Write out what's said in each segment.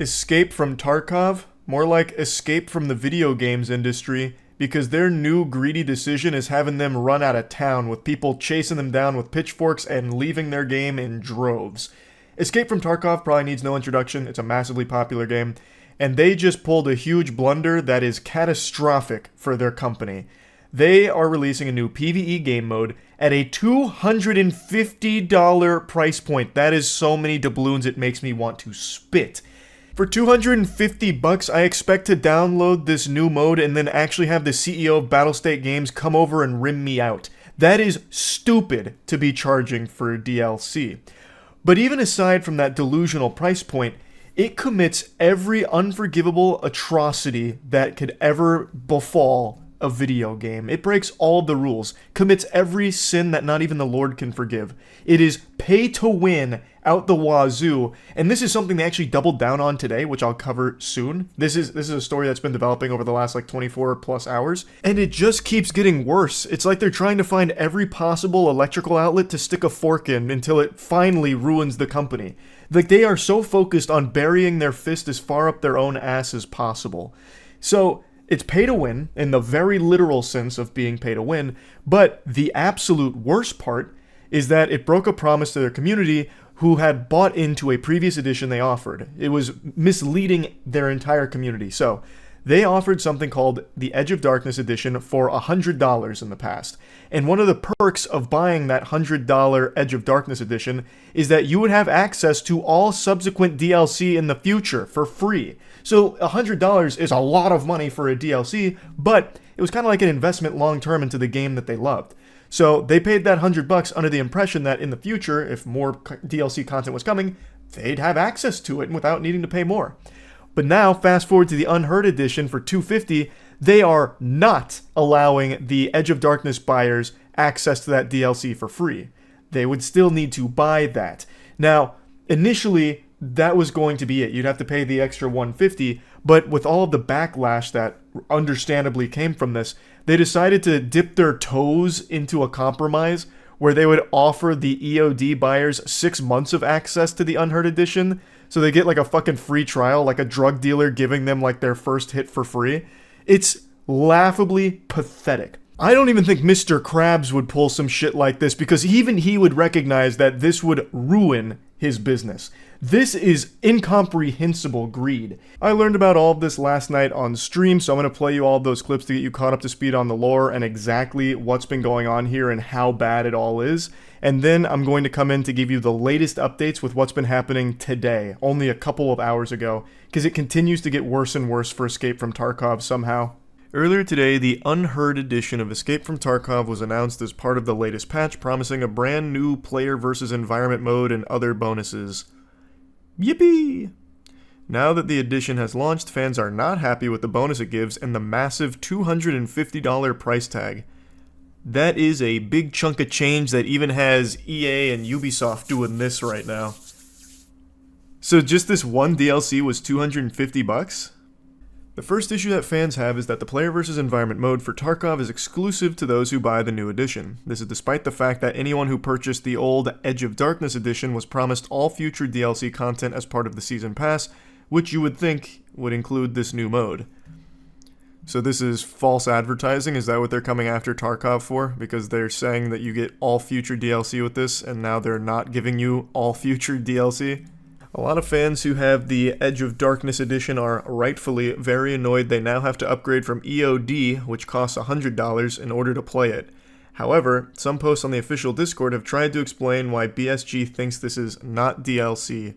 Escape from Tarkov? More like escape from the video games industry, because their new greedy decision is having them run out of town with people chasing them down with pitchforks and leaving their game in droves. Escape from Tarkov probably needs no introduction. It's a massively popular game, and they just pulled a huge blunder that is catastrophic for their company. They are releasing a new PvE game mode at a $250 price point. That is so many doubloons it makes me want to spit. For $250, I expect to download this new mode and then actually have the CEO of Battlestate Games come over and rim me out. That is stupid to be charging for DLC. But even aside from that delusional price point, it commits every unforgivable atrocity that could ever befall a video game. It breaks all the rules, commits every sin that not even the Lord can forgive. It is pay to win out the wazoo, and this is something they actually doubled down on today, which I'll cover soon. This is a story that's been developing over the last 24 plus hours, and it just keeps getting worse. It's like they're trying to find every possible electrical outlet to stick a fork in until it finally ruins the company. Like, they are so focused on burying their fist as far up their own ass as possible. So it's pay to win in the very literal sense of being pay to win, but the absolute worst part is that it broke a promise to their community who had bought into a previous edition they offered. It was misleading their entire community. So they offered something called the Edge of Darkness edition for $100 in the past. And one of the perks of buying that $100 Edge of Darkness edition is that you would have access to all subsequent DLC in the future for free. So $100 is a lot of money for a DLC, but it was kind of like an investment long term into the game that they loved. So they paid that $100 under the impression that in the future, if more DLC content was coming, they'd have access to it without needing to pay more. But now, fast forward to the Unheard edition for $250, they are not allowing the Edge of Darkness buyers access to that DLC for free. They would still need to buy that. Now, initially, that was going to be it. You'd have to pay the extra $150, but with all of the backlash that understandably came from this, they decided to dip their toes into a compromise where they would offer the EOD buyers 6 months of access to the Unheard edition, so they get like a fucking free trial, like a drug dealer giving them like their first hit for free. It's laughably pathetic. I don't even think Mr. Krabs would pull some shit like this, because even he would recognize that this would ruin his business. This is incomprehensible greed. I learned about all of this last night on stream, so I'm going to play you all of those clips to get you caught up to speed on the lore and exactly what's been going on here and how bad it all is. And then I'm going to come in to give you the latest updates with what's been happening today, only a couple of hours ago, because it continues to get worse and worse for Escape from Tarkov somehow. Earlier today, the Unheard edition of Escape from Tarkov was announced as part of the latest patch, promising a brand new player versus environment mode and other bonuses. Yippee! Now that the edition has launched, fans are not happy with the bonus it gives and the massive $250 price tag. That is a big chunk of change that even has EA and Ubisoft doing this right now. So just this one DLC was $250? The first issue that fans have is that the player versus environment mode for Tarkov is exclusive to those who buy the new edition. This is despite the fact that anyone who purchased the old Edge of Darkness edition was promised all future DLC content as part of the season pass, which you would think would include this new mode. So this is false advertising? Is that what they're coming after Tarkov for? Because they're saying that you get all future DLC with this, and now they're not giving you all future DLC? A lot of fans who have the Edge of Darkness edition are rightfully very annoyed they now have to upgrade from EOD, which costs $100, in order to play it. However, some posts on the official Discord have tried to explain why BSG thinks this is not DLC.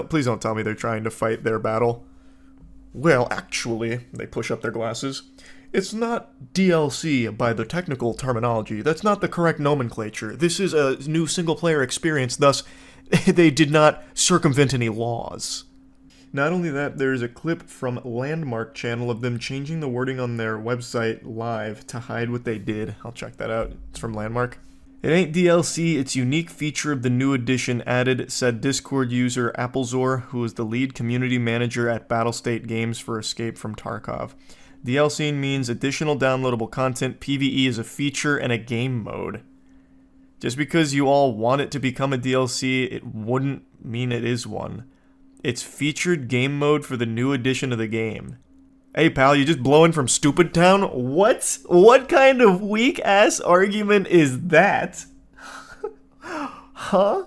Please don't tell me they're trying to fight their battle. Well, actually, they push up their glasses. It's not DLC by the technical terminology. That's not the correct nomenclature. This is a new single-player experience, thus they did not circumvent any laws. Not only that, there is a clip from Landmark channel of them changing the wording on their website live to hide what they did. I'll check that out. It's from Landmark. It ain't DLC, it's unique feature of the new edition added, said Discord user Applezor, who is the lead community manager at Battlestate Games for Escape from Tarkov. DLC means additional downloadable content. PvE is a feature and a game mode. Just because you all want it to become a DLC, it wouldn't mean it is one. It's featured game mode for the new edition of the game. Hey pal, you just blowing from Stupid Town? What? What kind of weak ass argument is that? Huh?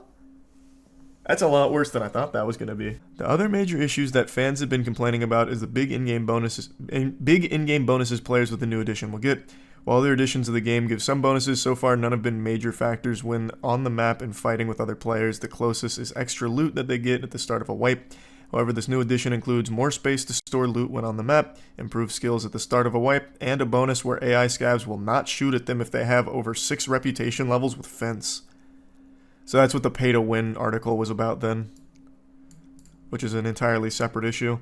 That's a lot worse than I thought that was going to be. The other major issues that fans have been complaining about is the big in-game bonuses players with the new edition will get. While other editions of the game give some bonuses, so far none have been major factors when on the map and fighting with other players. The closest is extra loot that they get at the start of a wipe. However, this new edition includes more space to store loot when on the map, improved skills at the start of a wipe, and a bonus where AI scavs will not shoot at them if they have over 6 reputation levels with fence. So that's what the pay-to-win article was about then, which is an entirely separate issue.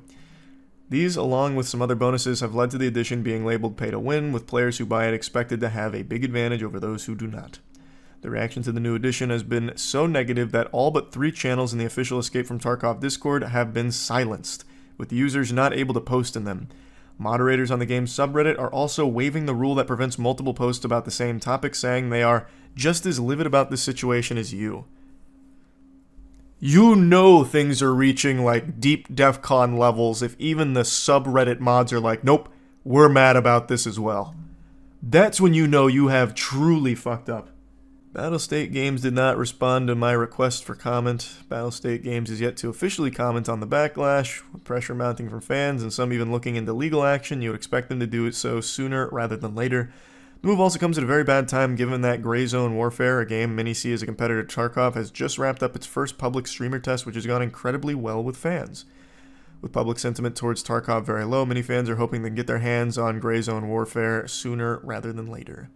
These, along with some other bonuses, have led to the edition being labeled pay-to-win, with players who buy it expected to have a big advantage over those who do not. The reaction to the new edition has been so negative that all but 3 channels in the official Escape from Tarkov Discord have been silenced, with users not able to post in them. Moderators on the game's subreddit are also waiving the rule that prevents multiple posts about the same topic, saying they are just as livid about this situation as you. You know things are reaching like deep DEFCON levels if even the subreddit mods are like, nope, we're mad about this as well. That's when you know you have truly fucked up. Battlestate Games did not respond to my request for comment. Battlestate Games is yet to officially comment on the backlash, with pressure mounting from fans and some even looking into legal action. You would expect them to do it so sooner rather than later. The move also comes at a very bad time given that Gray Zone Warfare, a game many see as a competitor to Tarkov, has just wrapped up its first public streamer test, which has gone incredibly well with fans. With public sentiment towards Tarkov very low, many fans are hoping they can get their hands on Gray Zone Warfare sooner rather than later.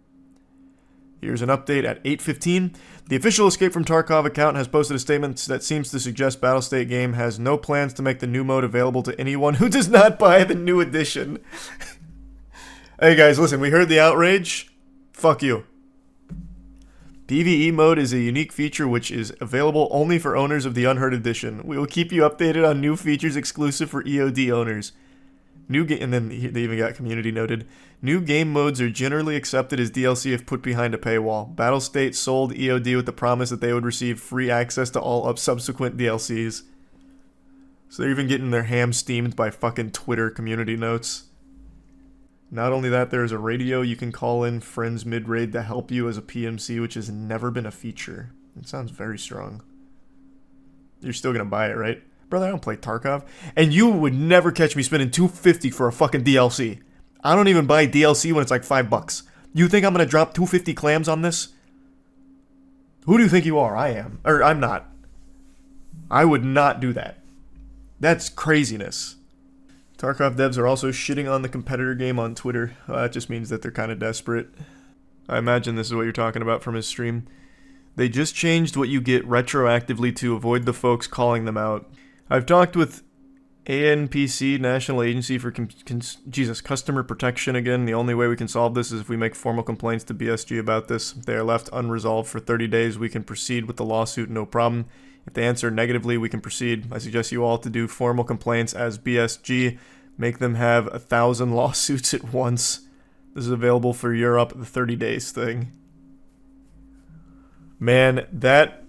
Here's an update at 8:15. The official Escape from Tarkov account has posted a statement that seems to suggest Battlestate Game has no plans to make the new mode available to anyone who does not buy the new edition. Hey guys, listen, we heard the outrage. Fuck you. PvE mode is a unique feature which is available only for owners of the Unheard Edition. We will keep you updated on new features exclusive for EOD owners. And then they even got community noted. New game modes are generally accepted as DLC if put behind a paywall. Battlestate sold EOD with the promise that they would receive free access to all subsequent DLCs. So they're even getting their ham steamed by fucking Twitter community notes. Not only that, there is a radio you can call in friends mid-raid to help you as a PMC, which has never been a feature. It sounds very strong. You're still gonna buy it, right? Brother, I don't play Tarkov. And you would never catch me spending $250 for a fucking DLC. I don't even buy DLC when it's like $5. You think I'm gonna drop 250 clams on this? Who do you think you are? I am. Or I'm not. I would not do that. That's craziness. Tarkov devs are also shitting on the competitor game on Twitter. That just means that they're kind of desperate. I imagine this is what you're talking about from his stream. They just changed what you get retroactively to avoid the folks calling them out. I've talked with ANPC, National Agency for Customer Protection again. The only way we can solve this is if we make formal complaints to BSG about this. If they are left unresolved for 30 days, we can proceed with the lawsuit, no problem. If they answer negatively, we can proceed. I suggest you all to do formal complaints as BSG. Make them have 1,000 lawsuits at once. This is available for Europe, the 30 days thing. Man, that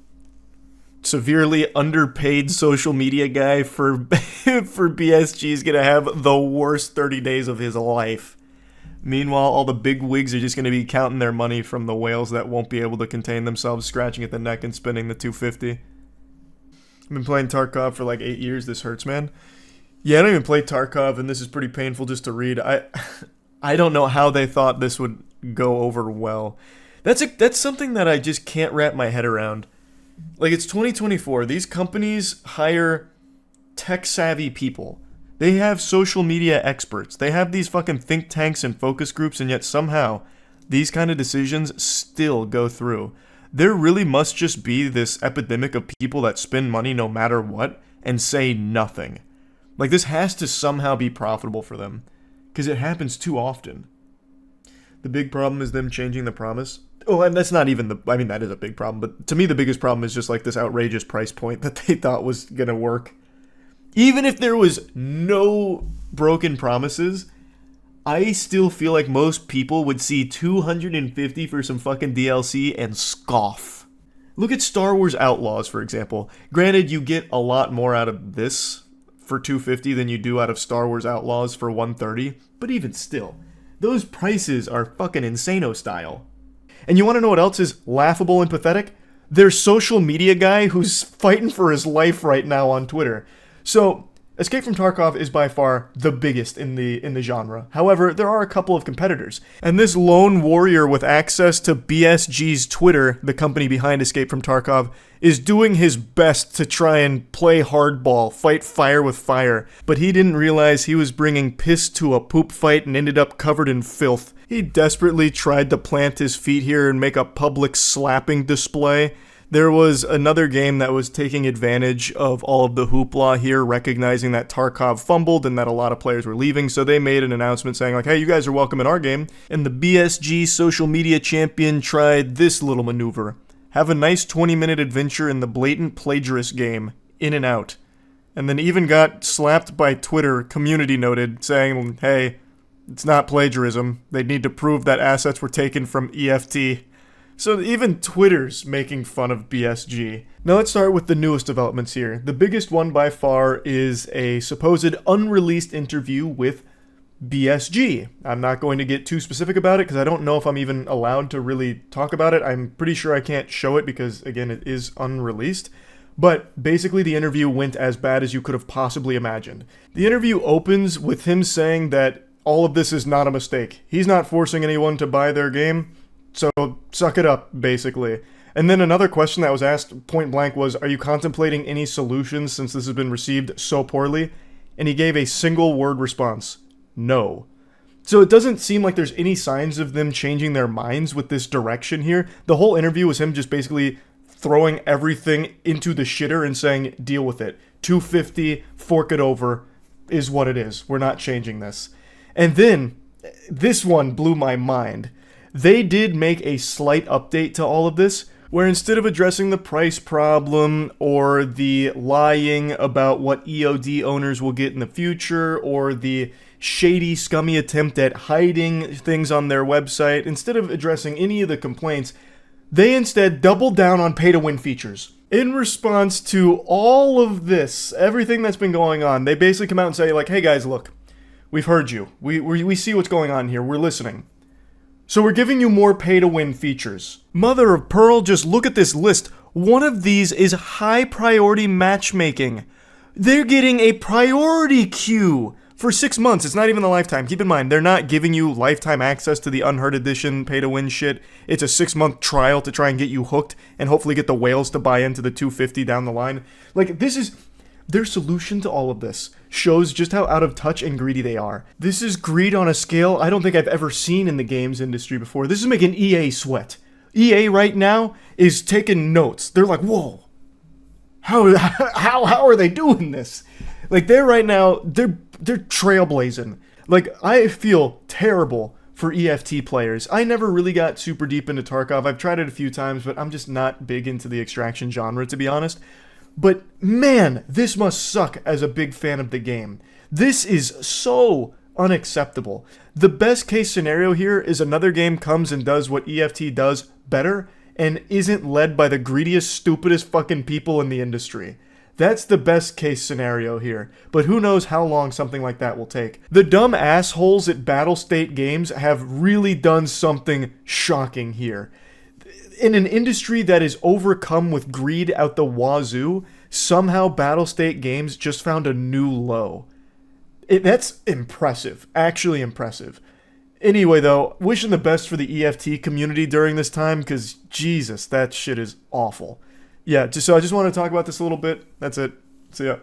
severely underpaid social media guy for BSG is going to have the worst 30 days of his life. Meanwhile, all the big wigs are just going to be counting their money from the whales that won't be able to contain themselves, scratching at the neck and spending the $250. I've been playing Tarkov for like 8 years. This hurts, man. Yeah, I don't even play Tarkov, and this is pretty painful just to read. I don't know how they thought this would go over well. That's something that I just can't wrap my head around. Like, it's 2024. These companies hire tech-savvy people. They have social media experts. They have these fucking think tanks and focus groups, and yet somehow these kind of decisions still go through. There really must just be this epidemic of people that spend money no matter what and say nothing. Like, this has to somehow be profitable for them, because it happens too often. The big problem is them changing the promise. Oh, and that's not even that is a big problem, but to me the biggest problem is just like this outrageous price point that they thought was gonna work. Even if there was no broken promises, I still feel like most people would see $250 for some fucking DLC and scoff. Look at Star Wars Outlaws, for example. Granted, you get a lot more out of this for $250 than you do out of Star Wars Outlaws for $130, but even still, those prices are fucking insano style. And you want to know what else is laughable and pathetic? Their social media guy who's fighting for his life right now on Twitter. So, Escape from Tarkov is by far the biggest in the genre. However, there are a couple of competitors. And this lone warrior with access to BSG's Twitter, the company behind Escape from Tarkov, is doing his best to try and play hardball, fight fire with fire. But he didn't realize he was bringing piss to a poop fight and ended up covered in filth. He desperately tried to plant his feet here and make a public slapping display. There was another game that was taking advantage of all of the hoopla here, recognizing that Tarkov fumbled and that a lot of players were leaving, so they made an announcement saying like, hey, you guys are welcome in our game. And the BSG social media champion tried this little maneuver. Have a nice 20-minute adventure in the blatant plagiarist game, in and out. And then even got slapped by Twitter, community noted, saying, hey, it's not plagiarism. They need to prove that assets were taken from EFT. So even Twitter's making fun of BSG. Now let's start with the newest developments here. The biggest one by far is a supposed unreleased interview with BSG. I'm not going to get too specific about it because I don't know if I'm even allowed to really talk about it. I'm pretty sure I can't show it because, again, it is unreleased. But basically the interview went as bad as you could have possibly imagined. The interview opens with him saying that all of this is not a mistake. He's not forcing anyone to buy their game. So, suck it up, basically. And then another question that was asked point blank was, are you contemplating any solutions since this has been received so poorly? And he gave a single word response. No. So it doesn't seem like there's any signs of them changing their minds with this direction here. The whole interview was him just basically throwing everything into the shitter and saying, deal with it. $250, fork it over, is what it is. We're not changing this. And then, this one blew my mind. They did make a slight update to all of this, where instead of addressing the price problem or the lying about what EOD owners will get in the future or the shady, scummy attempt at hiding things on their website, instead of addressing any of the complaints, they instead doubled down on pay-to-win features. In response to all of this, everything that's been going on, they basically come out and say, like, hey guys, look, we've heard you. We see what's going on here. We're listening. So we're giving you more pay-to-win features. Mother of pearl, just look at this list. One of these is high-priority matchmaking. They're getting a priority queue for 6 months. It's not even the lifetime. Keep in mind, they're not giving you lifetime access to the Unheard Edition pay-to-win shit. It's a 6-month trial to try and get you hooked and hopefully get the whales to buy into the $250 down the line. Like, this is... Their solution to all of this shows just how out of touch and greedy they are. This is greed on a scale I don't think I've ever seen in the games industry before. This is making EA sweat. EA right now is taking notes. They're like, whoa, how are they doing this? Like, they're right now, they're trailblazing. Like, I feel terrible for EFT players. I never really got super deep into Tarkov. I've tried it a few times, but I'm just not big into the extraction genre, to be honest. But man, this must suck as a big fan of the game. This is so unacceptable. The best case scenario here is another game comes and does what EFT does better and isn't led by the greediest, stupidest fucking people in the industry. That's the best case scenario here, but who knows how long something like that will take. The dumb assholes at Battlestate Games have really done something shocking here. In an industry that is overcome with greed out the wazoo, somehow Battlestate Games just found a new low. That's impressive. Actually impressive. Anyway, though, wishing the best for the EFT community during this time, because Jesus, that shit is awful. Yeah, so I just want to talk about this a little bit. That's it. See ya.